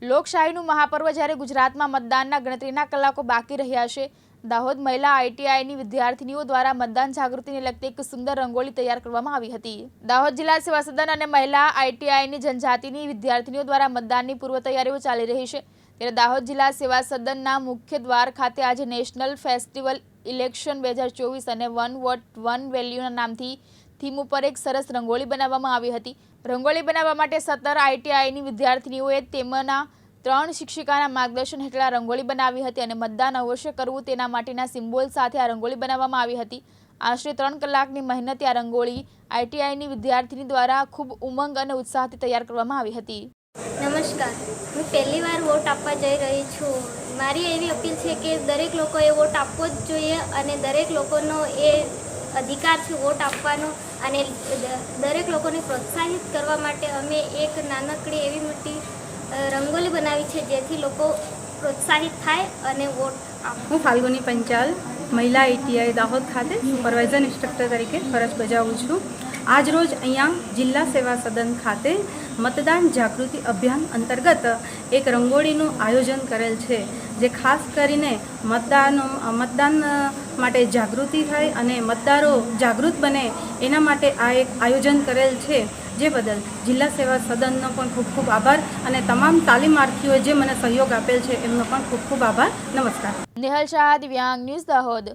લોકશાહીનું મહાપર્વ જ્યારે ગુજરાતમાં મતદાનના ગણતરીના કલાકો બાકી રહ્યા છે, દાહોદ મહિલા આઈટીઆઈની વિદ્યાર્થીનીઓ દ્વારા મતદાન જાગૃતિને લગતી એક સુંદર રંગોળી તૈયાર કરવામાં આવી હતી। દાહોદ જિલ્લા સેવા સદન અને મહિલા આઈટીઆઈની જનજાતિની વિદ્યાર્થીનીઓ દ્વારા મતદાનની પૂર્વ તૈયારીઓ ચાલી રહી છે। ત્યારે દાહોદ જિલ્લા સેવા સદનના મુખ્ય દ્વાર ખાતે આજે નેશનલ ફેસ્ટિવલ ઇલેક્શન 2024 અને વન વોટ વન વેલ્યુના નામથી થીમ ઉપર એક સરસ રંગોળી બનાવવામાં આવી હતી। રંગોળી બનાવવા માટે 17 આઈટીઆઈની વિદ્યાર્થીનીઓએ તેમના 3 શિક્ષિકાના માર્ગદર્શન હેઠળ રંગોળી બનાવી હતી અને મતદાન અવશ્ય કરવું તેના માટેના સિમ્બોલ સાથે આ રંગોળી બનાવવામાં આવી હતી। આશરે 3 કલાકની મહેનતે આ રંગોળી આઈટીઆઈની વિદ્યાર્થીની દ્વારા ખૂબ ઉમંગ અને ઉત્સાહથી તૈયાર કરવામાં આવી હતી। નમસ્કાર, હું પહેલી વાર વોટ આપવા જઈ રહી છું। મારી એવી અપીલ છે કે દરેક લોકોએ વોટ આપવો જ જોઈએ અને દરેક લોકોનો એ અધિકાર છે વોટ આપવાનો અને દરેક લોકોને પ્રોત્સાહિત કરવા માટે અમે એક નાનકડી એવી મોટી રંગોલી બનાવી છે જેથી લોકો પ્રોત્સાહિત થાય અને વોટ આપે। હું ફાલ્ગુની પંચાલ મહિલા આઈટીઆઈ દાહોદ ખાતે સુપરવાઇઝર ઇન્સ્ટ્રક્ટર તરીકે ફરજ બજાવું છું। આજ રોજ અહીંયા જિલ્લા સેવા સદન ખાતે મતદાન જાગૃતિ અભિયાન અંતર્ગત એક રંગોળીનું આયોજન કરેલ છે, જે ખાસ કરીને મતદાન માટે જાગૃતિ થાય અને મતદારો જાગૃત બને એના માટે આ એક આયોજન કરેલ છે, જે બદલ જિલ્લા સેવા સદનનો પણ ખૂબ ખૂબ આભાર અને તમામ તાલીમાર્થીઓએ જે મને સહયોગ આપેલ છે એમનો પણ ખૂબ ખૂબ આભાર। નમસ્કાર। નિહલ શાહ, દિવ્યાંગ ન્યૂઝ, દાહોદ।